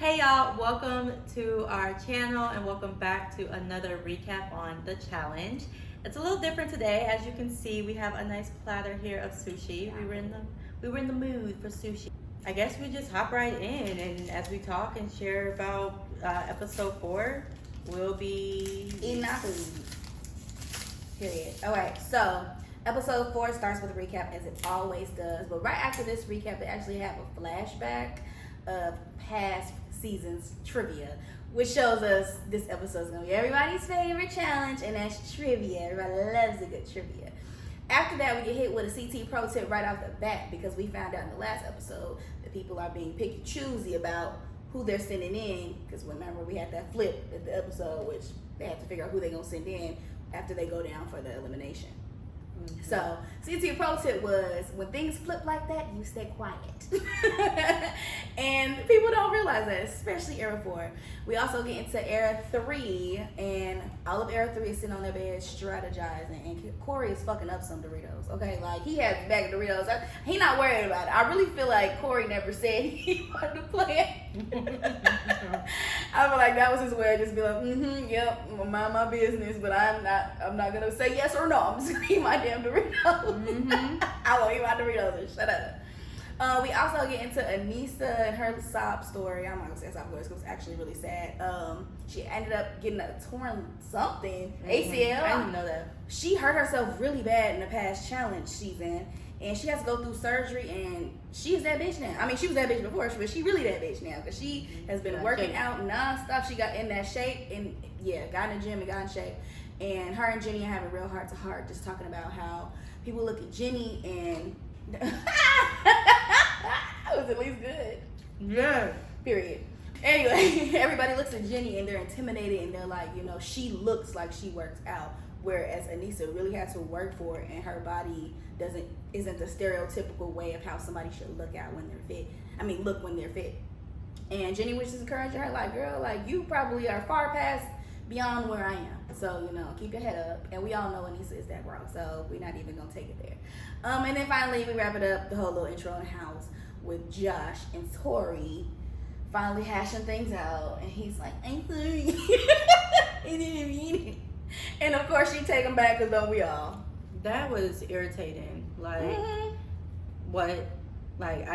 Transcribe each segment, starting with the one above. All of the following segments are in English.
Hey y'all, welcome to our channel and welcome back to another recap on the challenge. It's a little different today. As you can see, we have a nice platter here of sushi. We were in the mood for sushi. I guess we just hop right in, and as we talk and share about episode 4, we'll be eating our food. Period. Alright, so episode 4 starts with a recap as it always does. But right after this recap, they actually have a flashback of past seasons trivia, which shows us this episode is gonna be everybody's favorite challenge, and that's trivia. Everybody loves a good trivia. After that, we get hit with a CT pro tip right off the bat because we found out in the last episode that people are being picky choosy about who they're sending in. Because remember, we had that flip at the episode, which they have to figure out who they're gonna send in after they go down for the elimination. Mm-hmm. So, CT pro tip was, when things flip like that, you stay quiet. And people don't realize that, especially era 4. We also get into era 3, and all of era 3 is sitting on their bed strategizing, and Corey is fucking up some Doritos, okay? Like, he has a bag of Doritos. He not worried about it. I really feel like Corey never said he wanted to play it. I feel like that was his way of just be like, yep, mind my business, but I'm not gonna say yes or no. I'm just gonna eat my damn Doritos. I won't eat my Doritos and shut up. We also get into Anissa and her sob story. I'm not gonna say sob story because it was actually really sad. She ended up getting a torn something, ACL. I didn't know that. She hurt herself really bad in the past challenge she's in, and she has to go through surgery, and she's that bitch now. I mean, she was that bitch before, but she really that bitch now because she has been working out nonstop. She got in that shape, and got in the gym and got in shape. And her and Jenny are having real heart to heart, just talking about how people look at Jenny and it was at least good. Yeah. Period. Anyway, everybody looks at Jenny and they're intimidated, and they're like, she looks like she works out, whereas Anissa really had to work for it, and her body isn't the stereotypical way of how somebody should look out when they're fit. I mean, look when they're fit. And Jenny was just encouraging her, like, girl, like, you probably are far past beyond where I am. So, keep your head up. And we all know Anissa is that wrong, so we're not even gonna take it there. And then finally we wrap it up, the whole little intro in the house with Josh and Tori finally hashing things out, and he's like, I'm sorry. He didn't mean it. And of course she take him back, because don't we all? That was irritating. Like, what? Like,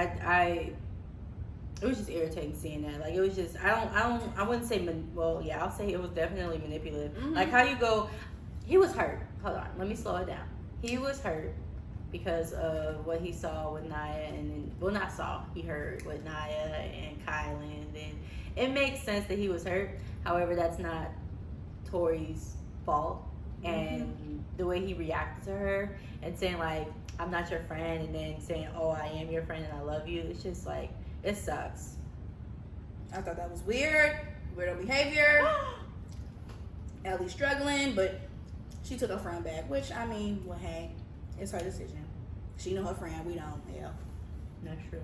it was just irritating seeing that. Like, it was just, I wouldn't say, I'll say it was definitely manipulative. Like, how you go, he was hurt. Hold on, let me slow it down. He was hurt because of what he saw with Naya, and then, he heard with Naya and Kylan, and it makes sense that he was hurt. However, that's not Tori's fault. And the way he reacted to her and saying, like, I'm not your friend, and then saying, oh, I am your friend and I love you, it's just like, it sucks. I thought that was weird. Weirdo behavior. Ellie's struggling, but she took her friend back, which, I mean, well, hey, it's her decision. She know her friend, we don't. Yeah. That's true.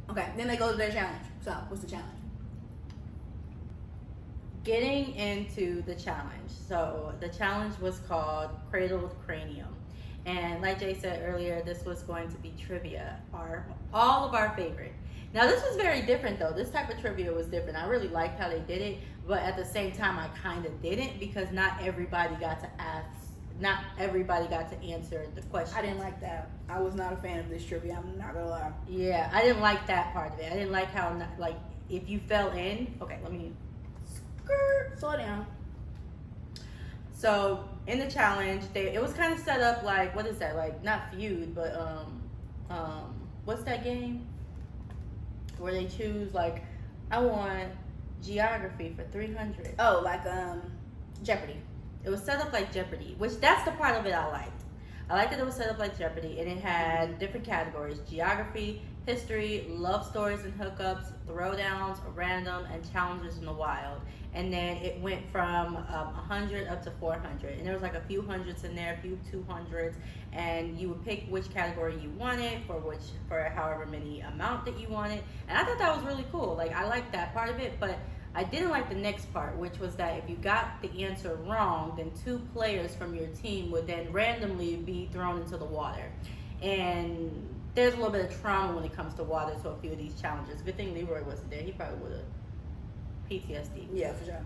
Okay, then they go to their challenge. So, what's the challenge? Getting into the challenge. So, the challenge was called Cradled Cranium. And like Jay said earlier, this was going to be trivia, all of our favorite. Now, this was very different, though. This type of trivia was different. I really liked how they did it, but at the same time, I kind of didn't, because not everybody got to answer the question. I didn't like that. I was not a fan of this trivia. I'm not gonna lie. Yeah, I didn't like that part of it. I didn't like how, like, if you fell in. Okay, let me slow down. So in the challenge, it was kind of set up like, what is that? Like, not feud, but what's that game where they choose, like, I want geography for 300. Oh, like Jeopardy. It was set up like Jeopardy, which that's the part of it I liked. I liked that it was set up like Jeopardy, and it had different categories: geography, history, love stories and hookups, throwdowns, random, and challenges in the wild. And then it went from 100 up to 400, and there was like a few hundreds in there, a few 200s, and you would pick which category you wanted for however many amount that you wanted. And I thought that was really cool. Like, I liked that part of it, but I didn't like the next part, which was that if you got the answer wrong, then 2 players from your team would then randomly be thrown into the water. And there's a little bit of trauma when it comes to water to a few of these challenges. Good thing Leroy wasn't there. He probably would have PTSD. Yeah, for sure.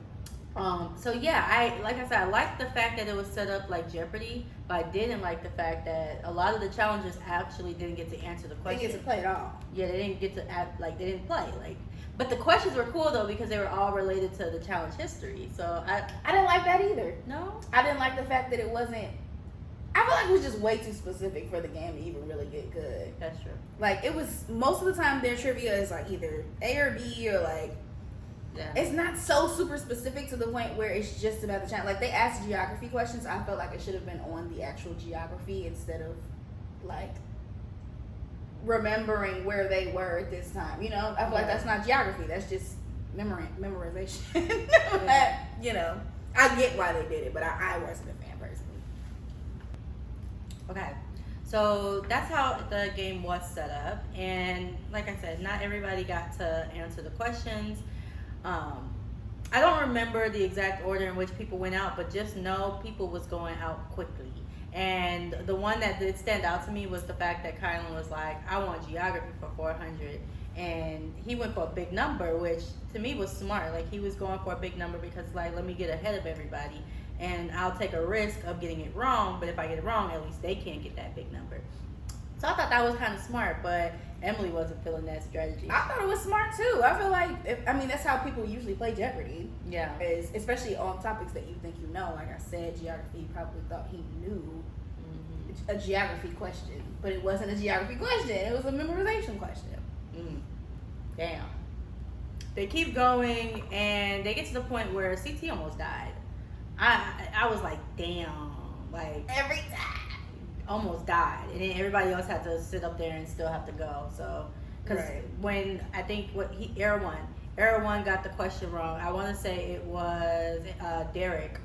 So yeah, I liked the fact that it was set up like Jeopardy, but I didn't like the fact that a lot of the challengers actually didn't get to answer the They question. get to play it all. Yeah, they didn't get to they didn't play but the questions were cool though because they were all related to the challenge history. So I didn't like that either. No, I didn't like the fact that it wasn't. I feel like it was just way too specific for the game to even really get good. That's true. Like it was most of the time their trivia is like either A or B or like. Yeah. It's not so super specific to the point where it's just about the challenge. Like they asked geography questions, I felt like it should have been on the actual geography instead of like remembering where they were at this time. You know, I feel like that's not geography. That's just memorization. Yeah. You know, I get why they did it, but I wasn't a fan personally. Okay, so that's how the game was set up, and like I said, not everybody got to answer the questions. I don't remember the exact order in which people went out, but just know people was going out quickly. And the one that did stand out to me was the fact that Kylan was like, I want geography for 400. And he went for a big number, which to me was smart. Like he was going for a big number because like, let me get ahead of everybody. And I'll take a risk of getting it wrong, but if I get it wrong, at least they can't get that big number. So I thought that was kind of smart, but Emily wasn't feeling that strategy. I thought it was smart too. I feel like, that's how people usually play Jeopardy. Yeah. Is especially on topics that you think you know. Like I said, geography, you probably thought he knew a geography question, but it wasn't a geography question. It was a memorization question. Damn. They keep going, and they get to the point where CT almost died. I was like, damn, like Every time. almost died, and then everybody else had to sit up there and still have to go. So, because when I think Era One got the question wrong. I want to say it was Derek.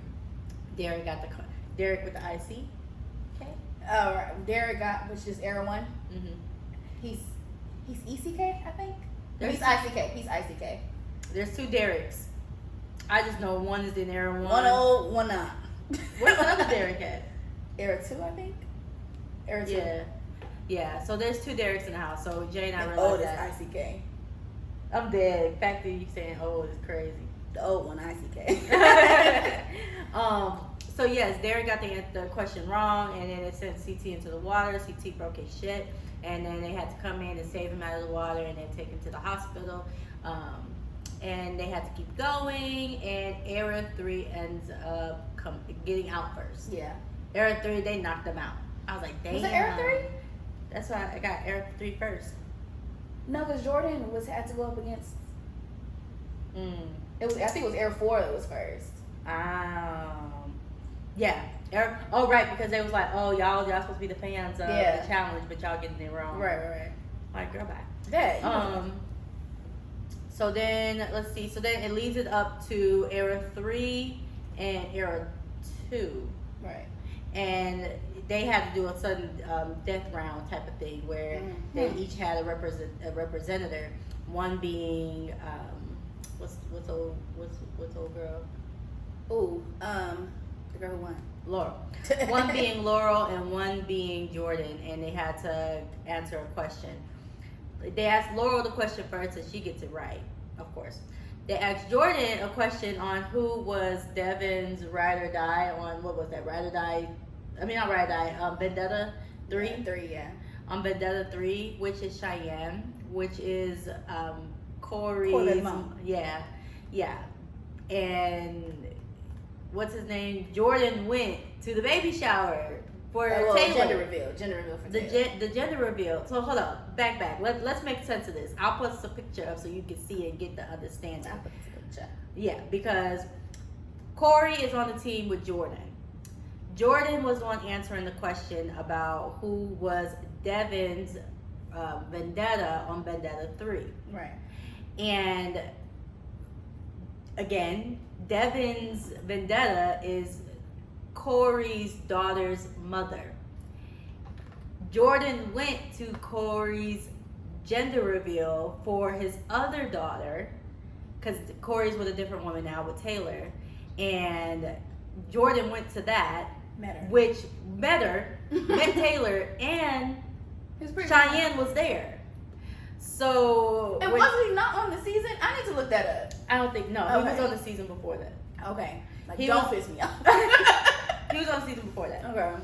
Derek got Derek with the IC. Okay. Derek got, which is Era One. He's ECK, I think. He's ICK. He's ICK. There's two Dereks. I just know one is in Era One. One old, one not. Where's the other Derek at? Era 2, I think. Era 2. Yeah. So there's two Dereks in the house. So Jay and I realized old that. is ICK. I'm dead. The fact that you saying old is crazy. The old one, ICK. So yes, Derek got the question wrong, and then it sent CT into the water. CT broke his shit, and then they had to come in and save him out of the water, and then take him to the hospital. And they had to keep going, and Era 3 ends up getting out first. Yeah. Era 3, they knocked him out. I was like, damn. Was it Era 3? That's why I got Era 3 first. No, because Jordan had to go up against. I think it was Era 4 that was first. Yeah. Right, because they was like, oh, y'all supposed to be the fans of the challenge, but y'all getting it wrong. Right. Like, girl, bye. Yeah. So then, let's see. So then it leads it up to Era 3 and Era 2. Right. And they had to do a sudden death round type of thing where they each had a representative. One being what's old girl? Ooh, the girl who won. Laurel. One being Laurel and one being Jordan, and they had to answer a question. They asked Laurel the question first, and she gets it right, of course. They asked Jordan a question on who was Devin's ride or die on, what was that, ride or die? I mean, not ride or die, Vendetta 3? Yeah, 3, yeah. On Vendetta 3, which is Cheyenne, which is Corey's mom. Yeah. And what's his name? Jordan went to the baby shower for Taylor. Gender reveal for Taylor. The gender reveal. So hold on, back. Let's make sense of this. I'll put a picture up so you can see and get the understanding. I'll put this picture. Yeah, because Corey is on the team with Jordan. Jordan was on answering the question about who was Devin's vendetta on Vendetta 3. Right. And again, Devin's vendetta is Corey's daughter's mother. Jordan went to Corey's gender reveal for his other daughter, because Corey's with a different woman now with Taylor, and Jordan went to that, which met Taylor, and Cheyenne was there. So and was he not on the season? I need to look that up. I don't think, no. Okay. He was on the season before that. Okay. Like, He don't was- piss me off. He was on the season before that. Okay.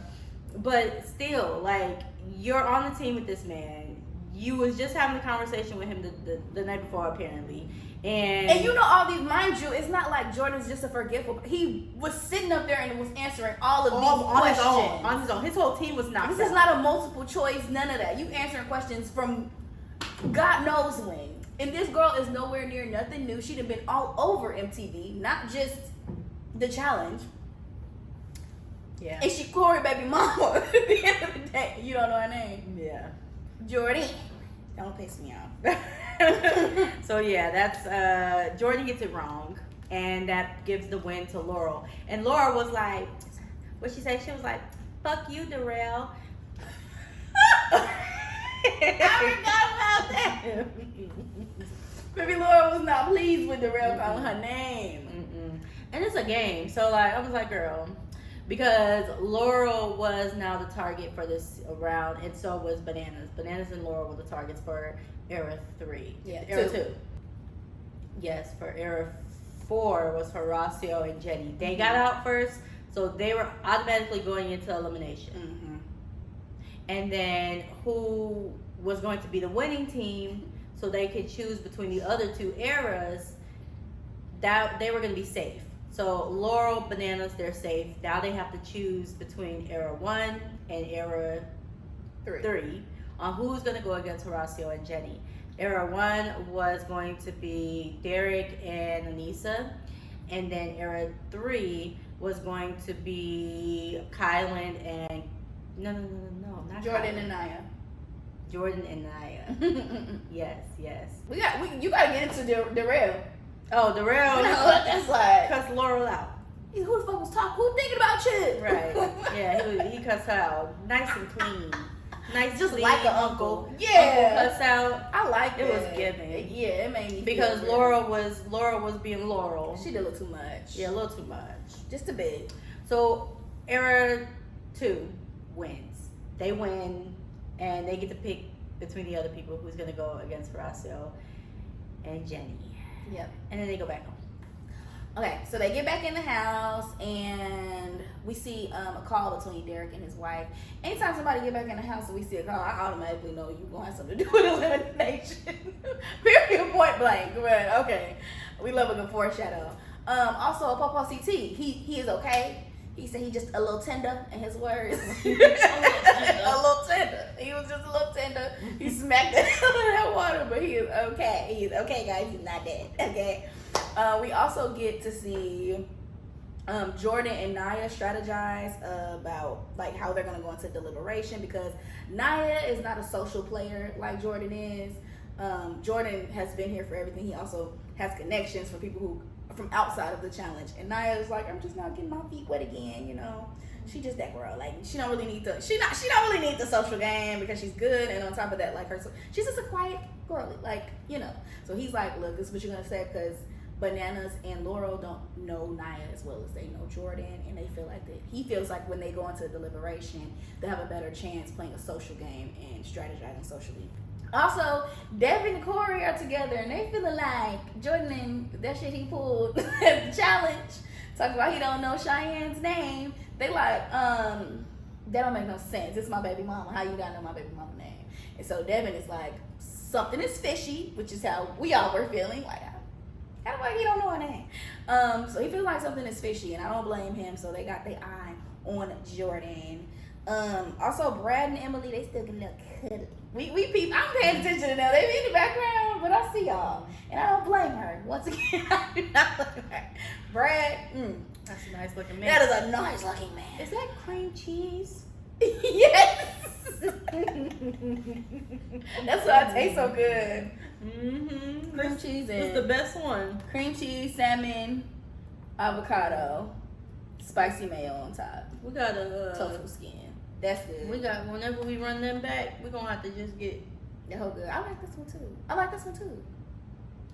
But still, like, you're on the team with this man. You was just having a conversation with him the night before, apparently. And you know all these, mind you, it's not like Jordan's just a forgetful. He was sitting up there and was answering all of these on questions. his own. On his own. His whole team was knocked This is out. not a multiple choice, none of that. You answering questions from God knows when. And this girl is nowhere near nothing new. She'd have been all over MTV, not just the challenge. Yeah. And she Corey baby mama at the end of the day. You don't know her name. Yeah. Jordan. Don't piss me off. So yeah, that's Jordan gets it wrong, and that gives the win to Laurel. And Laura was like, what she said? She was like, "Fuck you, Darrell." I forgot about that. Baby Laura was not pleased with Darrell calling her name. And it's a game, so like I was like, girl, because Laurel was now the target for this round, and so was Bananas. Bananas and Laurel were the targets for Era 3. Yeah, Era two. 2. Yes, for Era 4 was Horacio and Jenny. They got out first, so they were automatically going into elimination. Mm-hmm. And then who was going to be the winning team, so they could choose between the other two eras, that they were going to be safe. So Laurel, Bananas, they're safe. Now they have to choose between Era 1 and Era 3 on who's going to go against Horacio and Jenny. Era 1 was going to be Derek and Anissa, and then Era 3 was going to be Kylan and no, not Jordan Kylan. and Naya. Jordan and Naya. Yes. You gotta get into Darrell. Oh, Darrell That's like, cussed Laurel out. who the fuck was talking? Who thinking about you? Right. Yeah, he cussed her out. Nice and clean. Nice, Just clean. like an uncle. Uncle Yeah. cuss out. I like It was that. giving. Yeah, it made me Because feel Laurel was being Laurel. She did a little too much. Yeah, a little too much. Just a bit. So Era 2 wins. They win, and they get to pick between the other people who's gonna go against Horacio and Jenny. Yep. And then they go back home. Okay, so they get back in the house and we see a call between Derek and his wife. Anytime somebody get back in the house and we see a call, I automatically know you're gonna have something to do with elimination. Period, point blank. But okay, we love a good foreshadow. Also, Popo CT, he is okay. He said he just a little tender in his words. A little tender. He was just a little tender. He smacked the hell out of that water, but he is okay. He's okay, guys. He's not dead. Okay. We also get to see Jordan and Naya strategize about like how they're gonna go into deliberation, because Naya is not a social player like Jordan is. Jordan has been here for everything. He also has connections for people who from outside of the challenge, and Naya is like, I'm just not getting my feet wet again, you know. She just that girl, like she don't really need she don't really need the social game because she's good, and on top of that, like she's just a quiet girl, like, you know. So he's like, look, this is what you're gonna say, because Bananas and Laurel don't know Naya as well as they know Jordan, and they feel like that he feels like when they go into deliberation, they have a better chance playing a social game and strategizing socially. Also, Devin and Corey are together, and they feeling like Jordan and that shit he pulled at the challenge, talking about he don't know Cheyenne's name. They like, that don't make no sense. It's my baby mama. How you gotta know my baby mama name? And so Devin is like, something is fishy, which is how we all were feeling. Like, how do he don't know her name? So he feels like something is fishy, and I don't blame him. So they got their eye on Jordan. Also, Brad and Emily, they still get a little cuddly. We peep. I'm paying attention to them. They be in the background, but I see y'all, and I don't blame her. Once again, I do not blame her. Brad, That's a nice looking man. that is a nice looking man. Is that cream cheese? Yes. That's why it tastes so good. Mm-hmm. Cream cheese It's and the best one. cream cheese, salmon, avocado, spicy mayo on top, We got tofu skin. That's good. whenever we run them back, we're gonna have to just get. That whole good. I like this one too. I like this one too.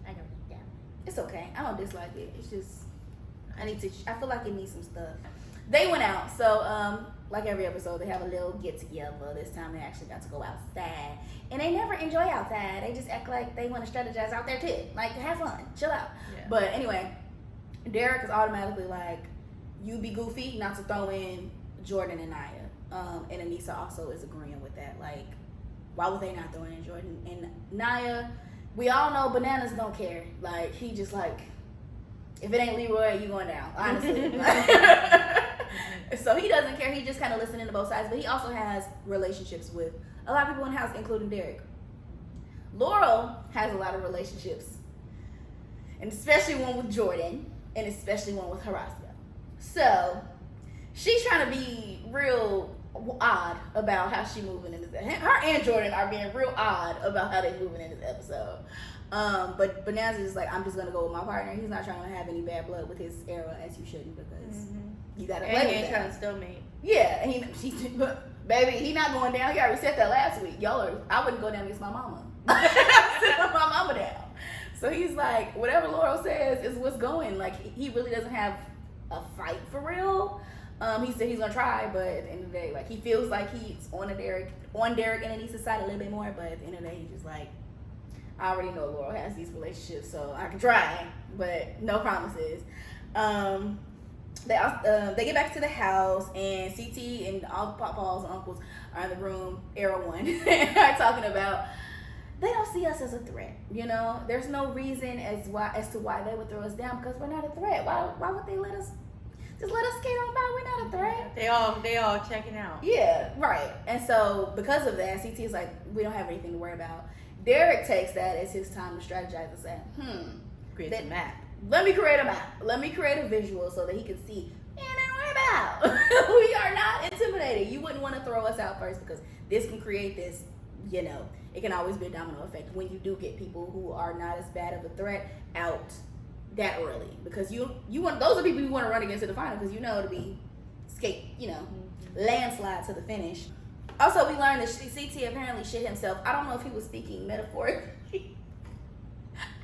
I don't eat that. It's okay. I don't dislike it. It's just I feel like it needs some stuff. they went out. So, like every episode, they have a little get together. This time they actually got to go outside. And they never enjoy outside. They just act like they want to strategize out there too. Like, have fun. Chill out. Yeah. But anyway, Derek is automatically like, you be goofy not to throw in Jordan and Naya. And Anissa also is agreeing with that. Like, why would they not throw in Jordan? And Naya, we all know Bananas don't care. Like, he just like, if it ain't Leroy, you going down. Honestly. So he doesn't care. He just kind of listening to both sides. But he also has relationships with a lot of people in the house, including Derek. Laurel has a lot of relationships. And especially one with Jordan. And especially one with Horacio. So she's trying to be real odd about how she moving in this. Her and Jordan are being real odd about how they moving in this episode. But Bananas is like, I'm just gonna go with my partner. He's not trying to have any bad blood with his era, as you shouldn't, because you gotta play with that. And he trying to still me. Yeah, and baby, he not going down. He already said that last week. I wouldn't go down against my mama. Sit my mama down. So he's like, whatever Laurel says is what's going. Like, he really doesn't have a fight for real. He said he's gonna try, but at the end of the day, like, he feels like he's on Derek and Anissa's side a little bit more, but at the end of the day, he's just like, I already know Laurel has these relationships, so I can try, but no promises. They get back to the house, and CT and all the papas and uncles are in the room, Era 1, are talking about, they don't see us as a threat, you know? There's no reason as to why they would throw us down, because we're not a threat. Why would they let us skate on by? We're not a threat. They all checking out. Yeah, right. And so because of that, CT is like, we don't have anything to worry about. Derek takes that as his time to strategize and say, create a map. Let me create a map. Let me create a visual so that he can see, man, we're about. We are not intimidated. You wouldn't want to throw us out first, because this can create this, you know, it can always be a domino effect when you do get people who are not as bad of a threat out that early, because you want, those are people you want to run against in the final, because you know to be landslide to the finish. Also, we learned that CT apparently shit himself. I don't know if he was speaking metaphorically.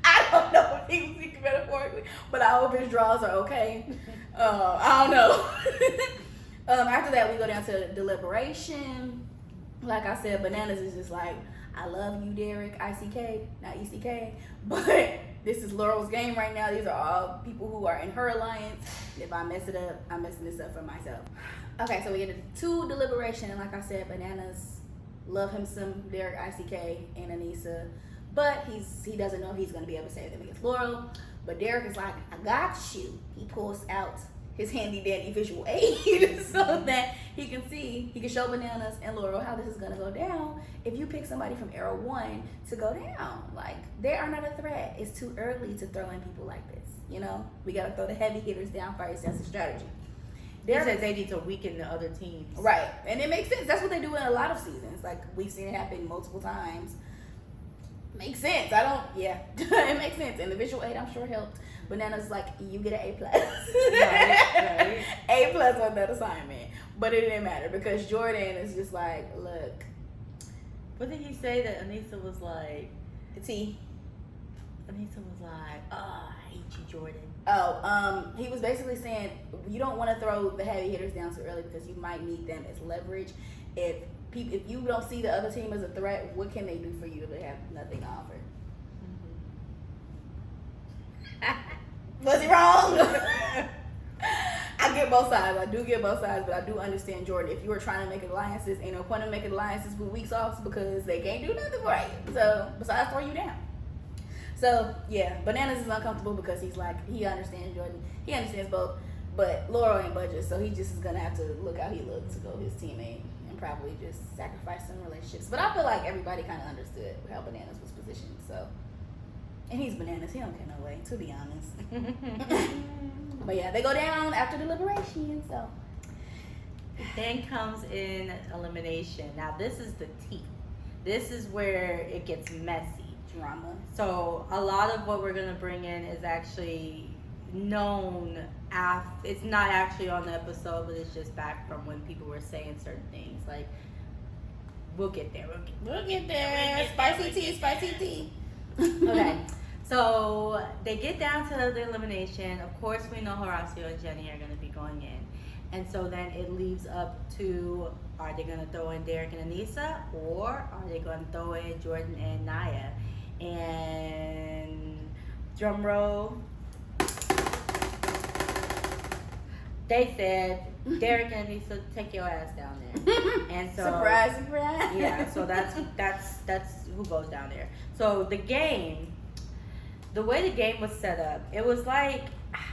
I don't know if he was speaking metaphorically, but I hope his draws are okay. I don't know. After that, we go down to deliberation. Like I said, Bananas is just like, I love you, Derek, ICK, not ECK, but this is Laurel's game right now. These are all people who are in her alliance. If I mess it up, I'm messing this up for myself. Okay, so we get to deliberation, and like I said, Bananas love him some Derek, ICK, and Anissa, but he doesn't know if he's going to be able to save them against Laurel. But Derek is like, I got you. He pulls out his handy dandy visual aid so that he can show Bananas and Laurel how this is going to go down if you pick somebody from Era 1 to go down. Like, they are not a threat. It's too early to throw in people like this, you know? We got to throw the heavy hitters down first. That's the strategy. He says they need to weaken the other teams. Right. And it makes sense. That's what they do in a lot of seasons. Like, we've seen it happen multiple times. Makes sense. It makes sense. And the visual aid, I'm sure, helped. Bananas like, you get an A+. Right. A+ on that assignment. But it didn't matter, because Jordan is just like, look. What did he say that Anissa was like? T. Anissa was like, oh, I hate you, Jordan. Oh, he was basically saying, you don't want to throw the heavy hitters down too early, because you might need them as leverage. If you don't see the other team as a threat, what can they do for you if they have nothing to offer? Was he wrong? I get both sides. I do get both sides, but I do understand Jordan. If you were trying to make alliances, ain't no point in making alliances with weak sauce, because they can't do nothing for you. So, besides throw you down. So, yeah, Bananas is uncomfortable because he's like, he understands Jordan. He understands both, but Laurel ain't budget, so he just is going to have to look how he looks to go his teammate and probably just sacrifice some relationships. But I feel like everybody kind of understood how Bananas was positioned, so. And he's Bananas. He don't care no way, to be honest. But yeah, they go down after deliberation, so. Then comes in elimination. Now, this is the tea. This is where it gets messy. Drama. So a lot of what we're going to bring in is actually known after. It's not actually on the episode, but it's just back from when people were saying certain things. Like, we'll get there. We'll get there. Spicy tea. Okay. So they get down to the elimination. Of course, we know Horacio and Jenny are going to be going in. And so then it leaves up to, are they going to throw in Derek and Anissa, or are they going to throw in Jordan and Naya? And drum roll, they said, Derek and Anissa, take your ass down there. And so surprise. yeah, so that's who goes down there. So the way the game was set up, it was like,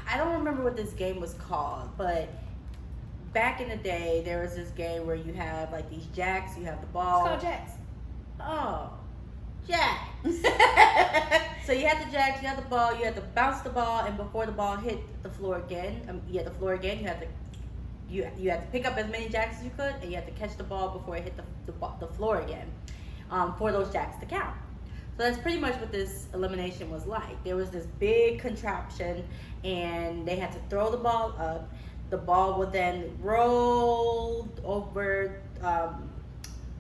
I don't remember what this game was called, but back in the day, there was this game where you have like these jacks, you have the ball. It's called jacks. Oh, jacks. So you had the jacks, you had the ball, you had to bounce the ball, and before the ball hit the floor again, you had to pick up as many jacks as you could, and you had to catch the ball before it hit the floor again, for those jacks to count. So that's pretty much what this elimination was like. There was this big contraption, and they had to throw the ball up. The ball would then roll over, and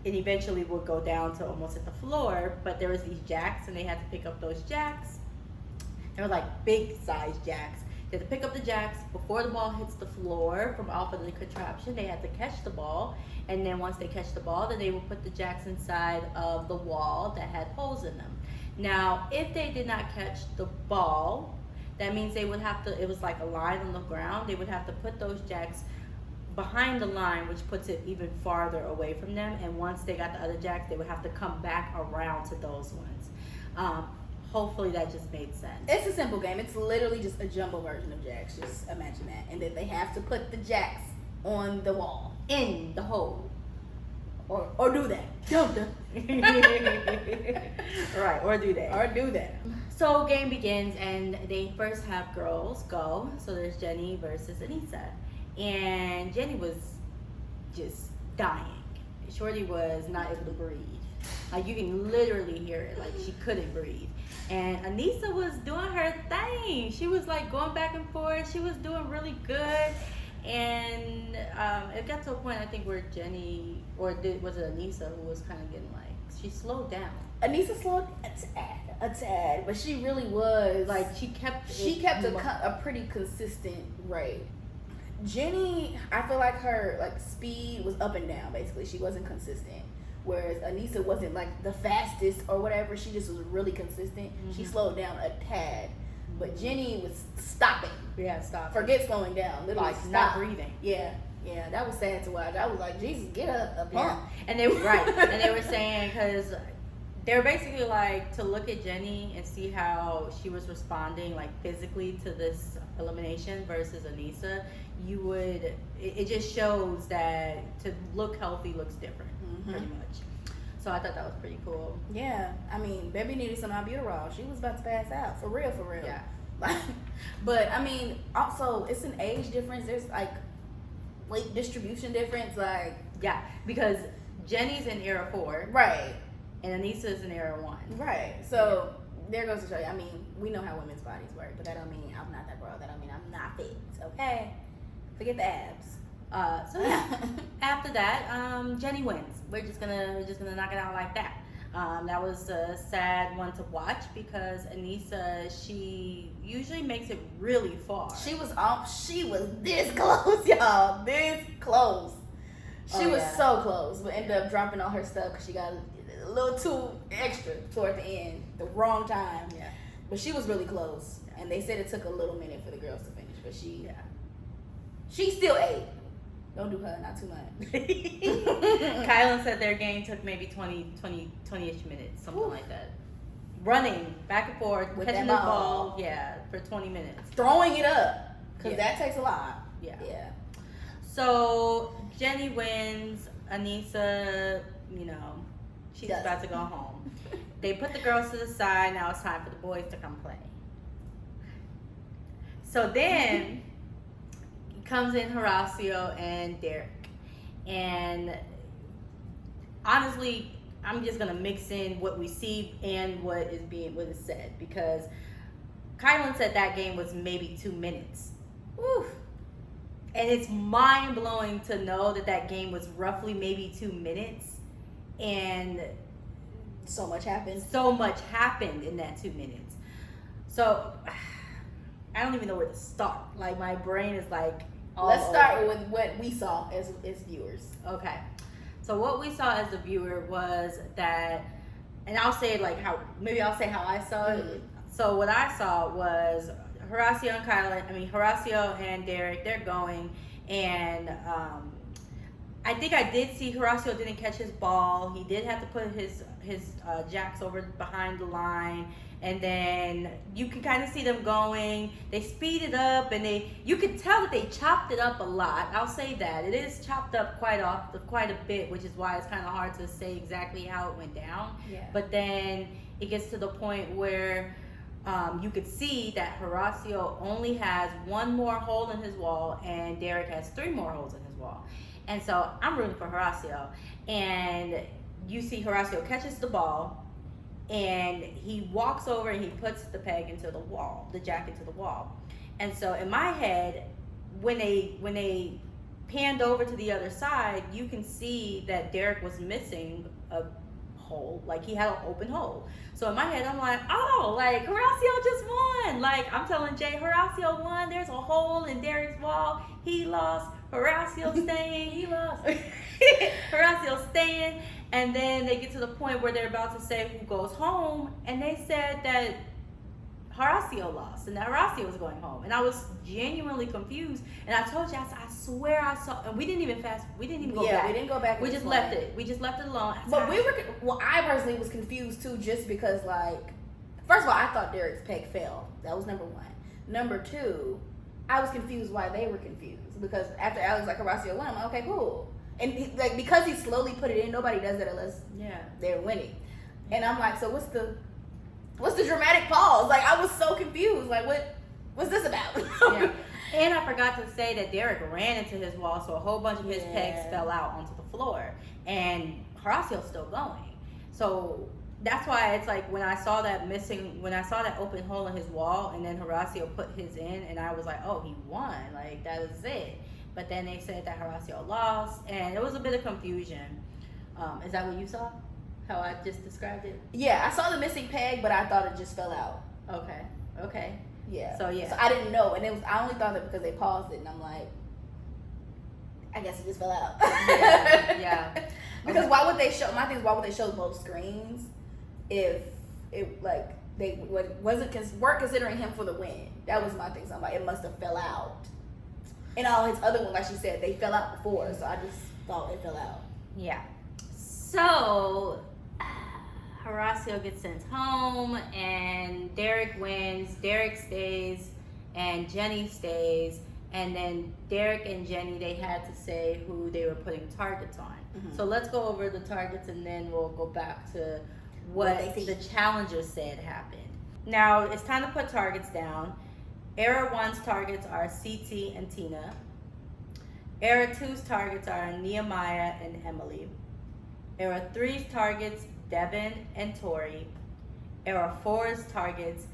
eventually would go down to almost at the floor. But there was these jacks, and they had to pick up those jacks. They were like big size jacks. They had to pick up the jacks before the ball hits the floor from off of the contraption. They had to catch the ball, and then once they catch the ball, then they would put the jacks inside of the wall that had holes in them. Now, if they did not catch the ball, that means they would have to, it was like a line on the ground, they would have to put those jacks behind the line, which puts it even farther away from them. And once they got the other jacks, they would have to come back around to those ones. Hopefully that just made sense. It's a simple game. It's literally just a jumbo version of jacks. Just imagine that. And then they have to put the jacks on the wall. In the hole. Or do that. Don't do. Right, or do that. Or do that. So game begins, and they first have girls go. So there's Jenny versus Anissa. And Jenny was just dying. Shorty was not able to breathe. Like, you can literally hear it. Like, she couldn't breathe. And Anissa was doing her thing. She was like going back and forth. She was doing really good. And it got to a point, I think, where Jenny, was it Anissa, who was kind of getting like, she slowed down. Anissa slowed a tad, but she really was. Like, she kept a pretty consistent rate. Jenny, I feel like her like speed was up and down. Basically, she wasn't consistent. Whereas Anissa wasn't like the fastest or whatever. She just was really consistent. Mm-hmm. She slowed down a tad. But Jenny was stopping. Yeah, stopping. Forget slowing down. Literally like, not breathing. Yeah, that was sad to watch. I was like, Jesus, get up, yeah. And they were right. And they were saying, because they were basically like, to look at Jenny and see how she was responding like physically to this elimination versus Anissa, it just shows that to look healthy looks different. Mm-hmm. Pretty much. So I thought that was pretty cool. Yeah, I mean, baby needed some albuterol. She was about to pass out, for real. Yeah. But I mean, also it's an age difference. There's like weight distribution difference. Like, yeah, because Jenny's in era 4, right, and Anissa's in era 1, right. So there goes to show you. I mean, we know how women's bodies work, but that don't mean I'm not that girl. That don't mean I'm not fit. Okay, forget the abs. So yeah, after that, Jenny wins. We're just gonna knock it out like that. That was a sad one to watch because Anissa, she usually makes it really far. She was this close, y'all. This close. She was so close, but ended up dropping all her stuff because she got a little too extra toward the end, the wrong time. Yeah. But she was really close, and they said it took a little minute for the girls to finish, but she still ate. Don't do her, not too much. Kylan said their game took maybe 20-ish minutes, something like that. Running back and forth, with catching the ball, for 20 minutes. Throwing it up, because that takes a lot. Yeah. So, Jenny wins. Anissa, she's about to go home. They put the girls to the side. Now it's time for the boys to come play. So then... comes in Horacio and Derek, and honestly, I'm just gonna mix in what we see and what is said, because Kylan said that game was maybe 2 minutes. Woo. And it's mind blowing to know that game was roughly maybe 2 minutes, and so much happened. So much happened in that 2 minutes. So I don't even know where to start. Like, my brain is like Let's start with what we saw as viewers. Okay. So what we saw as the viewer was that, and I'll say like how I saw it. So what I saw was Horacio and Derek, they're going, and I think I did see Horacio didn't catch his ball. He did have to put his jacks over behind the line, and then you can kind of see them going. They speeded up, and you could tell that they chopped it up a lot. I'll say that it is chopped up quite a bit, which is why it's kind of hard to say exactly how it went down. Yeah. But then it gets to the point where you could see that Horacio only has one more hole in his wall, and Derek has 3 more holes in his wall. And so I'm rooting for Horacio, and you see Horacio catches the ball, and he walks over and he puts the peg into the wall, the jack into the wall. And so in my head, when they panned over to the other side, you can see that Derek was missing a hole, like he had an open hole. So in my head, I'm like, oh, like Horacio just won. Like I'm telling Jay, Horacio won. There's a hole in Derek's wall. He lost. Horacio staying. He lost. Horacio staying. And then they get to the point where they're about to say who goes home, and they said that Horacio lost, and that Horacio was going home. And I was genuinely confused. And I told you, I swear I saw, and we didn't even go back. We didn't go back. We just left it. We just left it alone. But I personally was confused too, just because, like, first of all, I thought Derek's peg fell. That was number 1. Number 2, I was confused why they were confused, because after Alex like Horacio won, I'm like, okay, cool. And because he slowly put it in, nobody does that unless they're winning. And I'm like, so what's the dramatic pause? Like, I was so confused. Like, what's this about? Yeah. And I forgot to say that Derek ran into his wall, so a whole bunch of his pegs fell out onto the floor, and Horacio's still going. So that's why it's like when I saw that open hole in his wall, and then Horacio put his in, and I was like, oh, he won. Like, that was it. But then they said that Horacio lost, and it was a bit of confusion. Is that what you saw? How I just described it? Yeah, I saw the missing peg, but I thought it just fell out. Okay. Yeah. So I didn't know, and I only thought that because they paused it, and I'm like, I guess it just fell out. Yeah. Because why would they show? My thing is, why would they show both screens if it they weren't considering him for the win? That was my thing. So I'm like, it must have fell out. And all his other ones, like she said, they fell out before, so I just thought it fell out. Yeah. So Horacio gets sent home, and Derek wins. Derek stays, and Jenny stays. And then Derek and Jenny, they had to say who they were putting targets on. Mm-hmm. So let's go over the targets, and then we'll go back to what the challengers said happened. Now it's time to put targets down. Era 1's targets are CT and Tina. Era 2's targets are Nehemiah and Emily. Era 3's targets, Devin and Tori. Era 4's targets,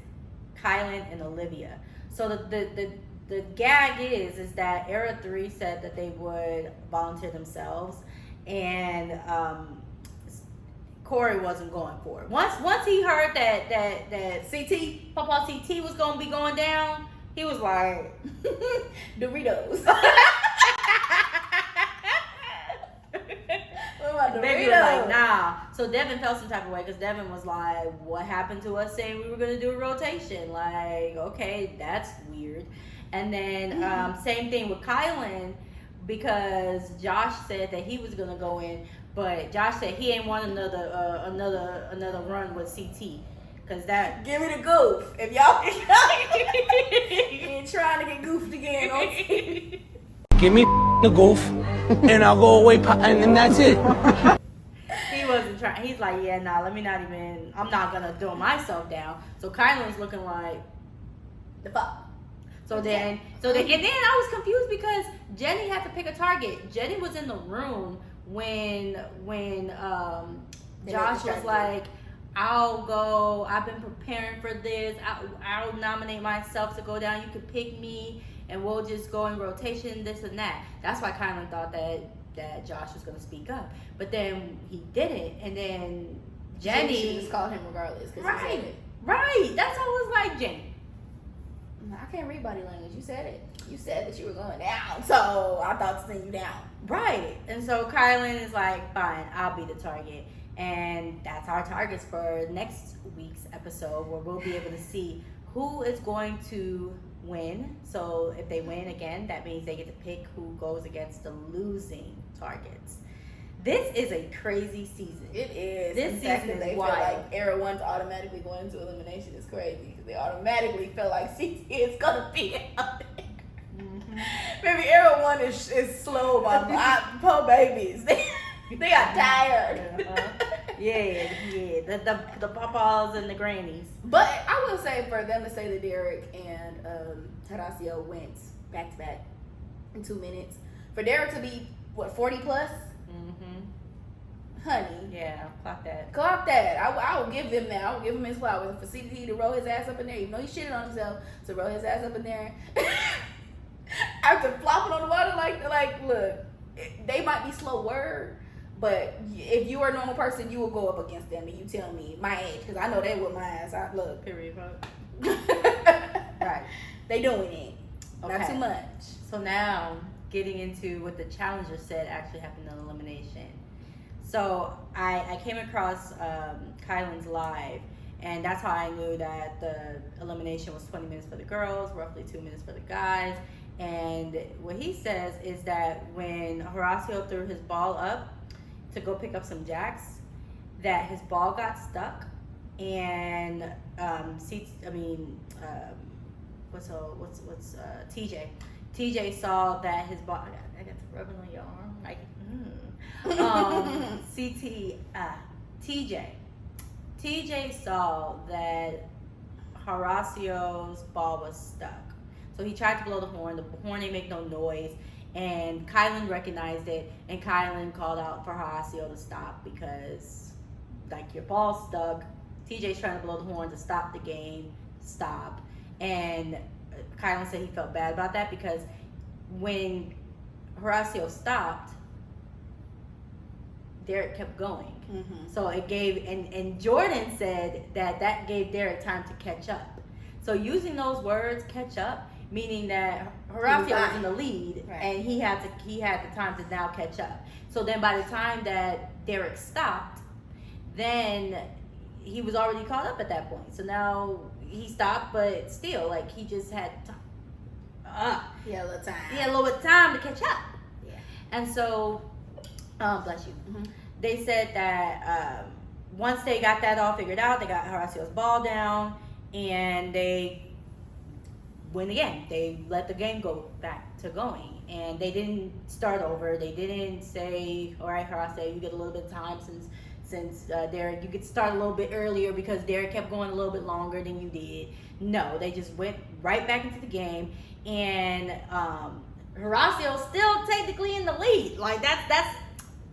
Kylan and Olivia. So the gag is that Era 3 said that they would volunteer themselves, and Corey wasn't going for it. Once he heard that Papa CT was gonna be going down, he was like Doritos. Baby was like, nah. So Devin felt some type of way, because Devin was like, what happened to us saying we were gonna do a rotation? Like, okay, that's weird. And then same thing with Kylan, because Josh said that he was gonna go in, but Josh said he ain't want another run with CT, cause that give me the goof if y'all ain't trying to get goofed again. Okay? Give me the goof, and I'll go away, and that's it. He wasn't trying. He's like, yeah, nah, let me not even. I'm not gonna throw myself down. So Kylan's looking like the fuck. And then I was confused because Jenny had to pick a target. Jenny was in the room when Josh was like, I'll go, I've been preparing for this, I'll nominate myself to go down, you can pick me, and we'll just go in rotation, this and that. That's why Kylan thought that Josh was going to speak up. But then he didn't, and then Jenny just called him regardless. Right. That's how it was like, Jenny. I can't read body language. You said it. You said that you were going down, so I thought to send you down. Right. And so Kylan is like, fine, I'll be the target. And that's our targets for next week's episode, where we'll be able to see who is going to win. So if they win again, that means they get to pick who goes against the losing targets. This is a crazy season. It is. This season is they wild. feel like Era 1's automatically going into elimination is crazy because they automatically feel like CT is gonna be out there. Mm-hmm. Maybe Era 1 is slow, my poor babies. They got tired. Yeah. The papas and the grannies. But I will say, for them to say that Derek and Horacio went back to back in 2 minutes, for Derek to be 40 plus. Honey. Yeah, clock that. Clock that. I will give him that. I will give him his flowers. For CDT to roll his ass up in there, even though he shitted on himself, to roll his ass up in there after flopping on the water, like, look, they might be slow word, but if you are a normal person, you will go up against them, and you tell me my age, because I know they whip my ass. I look. Period. Right. They doing it. Okay. Not too much. So now, getting into what the challenger said actually happened in elimination. So I came across Kylan's live, and that's how I knew that the elimination was 20 minutes for the girls, roughly 2 minutes for the guys. And what he says is that when Horacio threw his ball up to go pick up some jacks, that his ball got stuck, and TJ saw that his ball. I got to rub it on your arm, like. TJ saw that Horacio's ball was stuck, so he tried to blow the horn. The horn didn't make no noise, and Kylan recognized it, and Kylan called out for Horacio to stop because, like, your ball's stuck. TJ's trying to blow the horn to stop the game. Stop. And Kylan said he felt bad about that because when Horacio stopped, Derek kept going. Mm-hmm. So it gave, and Jordan said that gave Derek time to catch up. So using those words, catch up, meaning that Horacio was in the lead, right, and he had the time to now catch up. So then by the time that Derek stopped, then he was already caught up at that point. So now he stopped, but still, like, he just had he had a little time. He had a little bit of time to catch up. Yeah. And so, bless you. Mm-hmm. They said that once they got that all figured out, they got Horacio's ball down, and they win again. They let the game go back to going, and they didn't start over. They didn't say, all right, Horacio, you get a little bit of time since Derek, you could start a little bit earlier because Derek kept going a little bit longer than you did. No, they just went right back into the game, and Horacio's still technically in the lead. Like, that's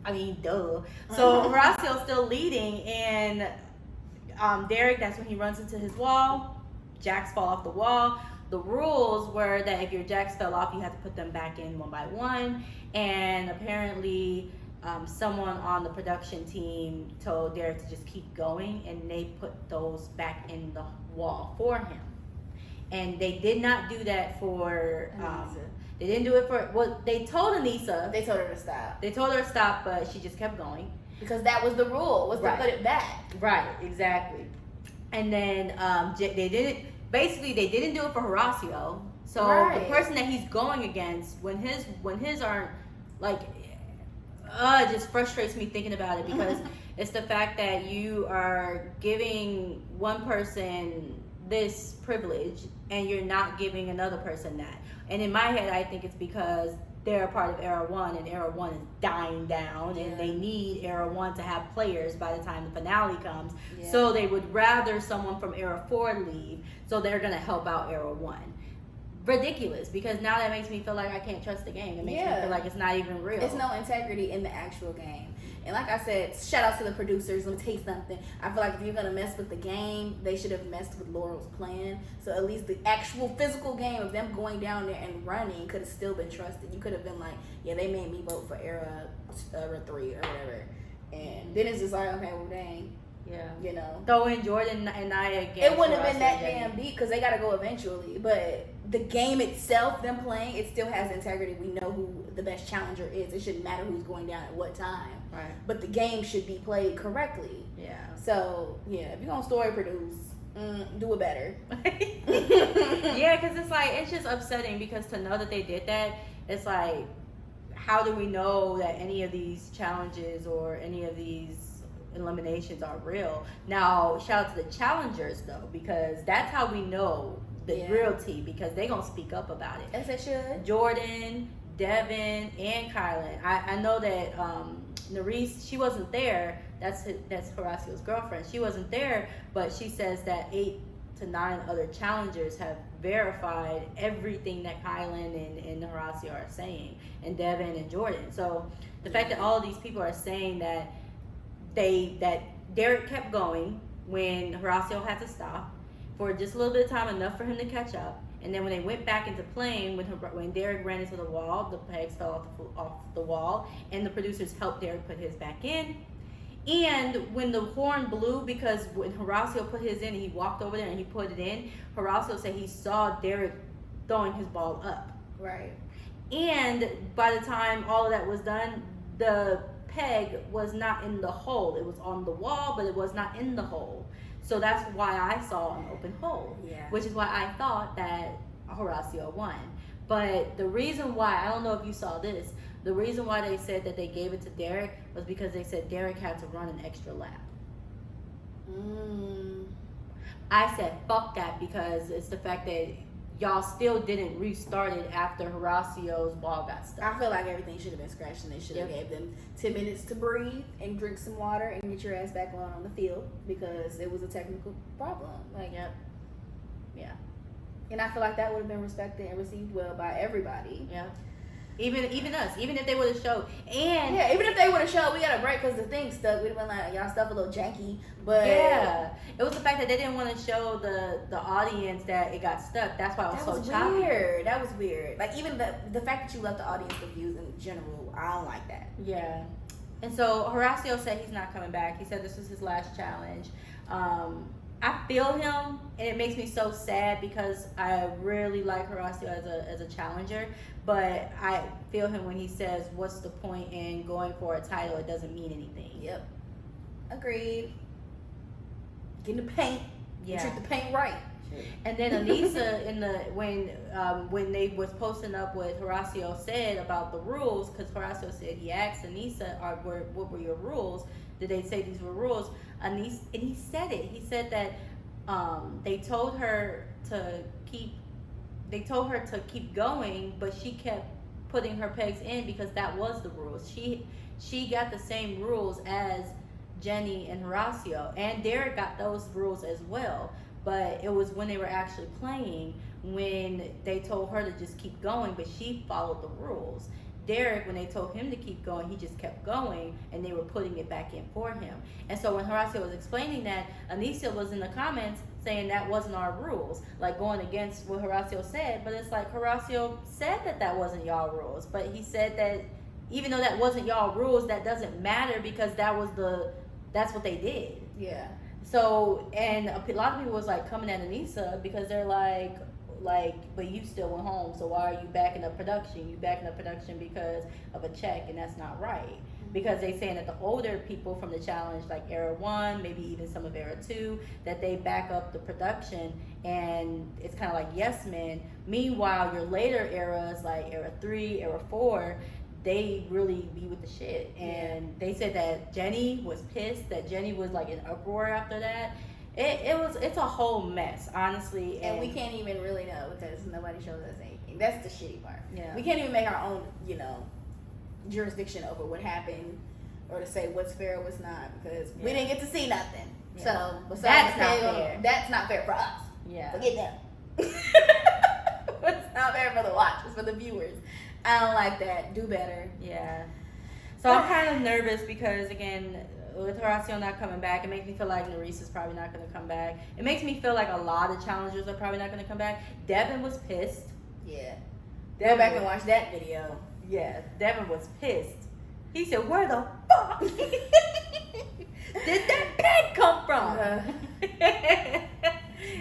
I mean, duh. So Horacio's still leading, and Derek, that's when he runs into his wall. Jacks fall off the wall. The rules were that if your jacks fell off, you had to put them back in one by one. And apparently, someone on the production team told Derek to just keep going, and they put those back in the wall for him. And they did not do that for they didn't do it for, well, they told Anissa. They told her to stop. They told her to stop, but she just kept going. Because that was the rule, was to put it back. Right, exactly. And then they didn't do it for Horacio. So the person that he's going against, when his aren't, like, just frustrates me thinking about it, because it's the fact that you are giving one person this privilege and you're not giving another person that. And in my head, I think it's because they're a part of Era 1, and Era 1 is dying down, and they need Era 1 to have players by the time the finale comes. Yeah. So they would rather someone from Era 4 leave, so they're going to help out Era 1. Ridiculous, because now that makes me feel like I can't trust the game. It makes me feel like it's not even real. It's no integrity in the actual game. And like I said, shout out to the producers. Let me tell you something. I feel like if you're going to mess with the game, they should have messed with Laurel's plan. So at least the actual physical game of them going down there and running could have still been trusted. You could have been like, yeah, they made me vote for Era 3 or whatever. And then it's just like, okay, well, dang. Yeah. You know, Throw in Jordan and Nia against it wouldn't have been that Horacio and damn Jenny. deep because they got to go eventually. But the game itself, them playing, it still has integrity. We know who the best challenger is. It shouldn't matter who's going down at what time. Right. But the game should be played correctly. Yeah. So yeah, if you're gonna story produce, do it better. Yeah, because it's like, it's just upsetting because to know that they did that, it's like, how do we know that any of these challenges or any of these eliminations are real? Now, shout out to the challengers though, because that's how we know the realty, because they gonna speak up about it. As they should. Jordan, Devin, and Kylan. I know that Nerese, she wasn't there. That's Horacio's girlfriend. She wasn't there, but she says that 8 to 9 other challengers have verified everything that Kylan and Horacio are saying, and Devin and Jordan. So the fact that all of these people are saying that that Derek kept going when Horacio had to stop for just a little bit of time, enough for him to catch up. And then when they went back into playing, when Derek ran into the wall, the pegs fell off the wall, and the producers helped Derek put his back in. And when the horn blew, because when Horacio put his in, he walked over there and he put it in, Horacio said he saw Derek throwing his ball up. Right. And by the time all of that was done, the peg was not in the hole. It was on the wall, but it was not in the hole. So that's why I saw an open hole. Yeah. Which is why I thought that Horacio won. But the reason why, I don't know if you saw this, the reason why they said that they gave it to Derek was because they said Derek had to run an extra lap. I said, fuck that, because it's the fact that y'all still didn't restart it after Horacio's ball got stuck. I feel like everything should have been scratched and they should have gave them 10 minutes to breathe and drink some water and get your ass back on the field because it was a technical problem. Like, Yep. Yeah. And I feel like that would have been respected and received well by everybody. Yeah. Even us, even if they would have showed, and yeah, even if they would have showed, we got a break because the thing stuck. We'd have been like, y'all stuff a little janky, but yeah, it was the fact that they didn't want to show the audience that it got stuck. That's why it was so choppy. Weird. That was weird. Like even the fact that you left the audience confused in general, I don't like that. Yeah, and so Horacio said he's not coming back. He said this was his last challenge. I feel him, and it makes me so sad because I really like Horacio as a challenger. But I feel him when he says, "What's the point in going for a title? It doesn't mean anything." Yep, agreed. Get in the paint. Yeah. Treat the paint right. And then Anissa when they was posting up what Horacio said about the rules, because Horacio said he asked Anissa, what were your rules? Did they say these were rules? And he said it. He said that they told her to keep going, but she kept putting her pegs in because that was the rules. She got the same rules as Jenny and Horacio, and Derek got those rules as well. But it was when they were actually playing when they told her to just keep going, but she followed the rules. Derek, when they told him to keep going, he just kept going, and they were putting it back in for him. And so when Horacio was explaining that, Anissa was in the comments saying that wasn't our rules, like going against what Horacio said. But it's like Horacio said that wasn't y'all rules, but he said that even though that wasn't y'all rules, that doesn't matter because that's what they did. Yeah. So, and a lot of people was like coming at Anissa because they're like, but you still went home, so why are you backing up production? You backing up production because of a check, and that's not right. Because they saying that the older people from the challenge, like Era 1, maybe even some of Era 2, that they back up the production, and it's kind of like yes men. Meanwhile, your later eras, like Era 3, Era 4, they really be with the shit. And they said that Jenny was pissed, that Jenny was like in uproar after that. It's a whole mess, honestly. And we can't even really know because nobody shows us anything. That's the shitty part. Yeah. We can't even make our own, jurisdiction over what happened or to say what's fair or what's not because we didn't get to see nothing. Yeah. So besides That's not fair. That's not fair for us. Yeah. Forget them. It's not fair for the watchers, for the viewers. I don't like that. Do better. Yeah. So I'm kind of nervous because, again, with Horacio not coming back, it makes me feel like Nerese is probably not going to come back. It makes me feel like a lot of challengers are probably not going to come back. Devin was pissed. Yeah. Go back and watch that video. Yeah, Devin was pissed. He said, "Where the fuck?" did that pen come from?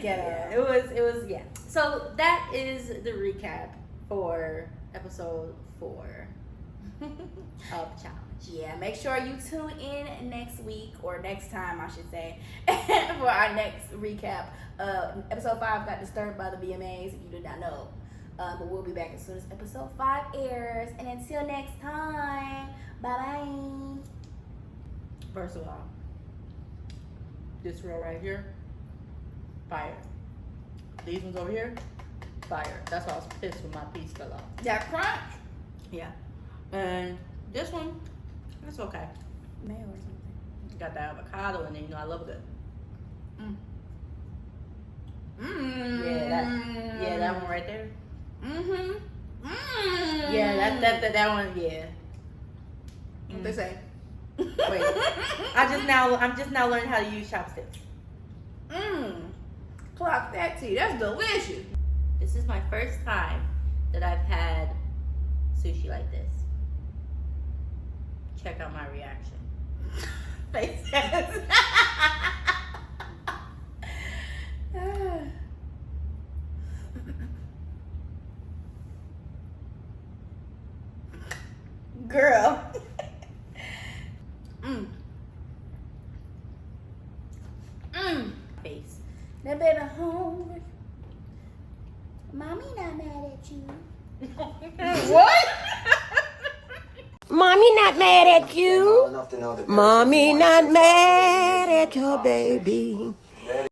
Yeah, It was yeah. So that is the recap for episode 4 of Challenge. Yeah, make sure you tune in next week, or next time I should say, for our next recap. Episode 5 got disturbed by the VMAs, if you did not know. But we'll be back as soon as episode 5 airs. And until next time, bye-bye. First of all, this row right here, fire. These ones over here, fire. That's why I was pissed when my piece fell off. That crunch? Yeah. And this one, it's okay. Mayo or something. Got the avocado in there. You know I love it. Yeah, that one right there. Yeah, that one. Yeah. What they say? Wait, I'm just now learning how to use chopsticks. Clock that tea. That's delicious. This is my first time that I've had sushi like this. Check out my reaction. Faces. Girl. Face. That baby hungry. Mommy not mad at you. What? Mommy not mad at you. Mommy not mad at your baby.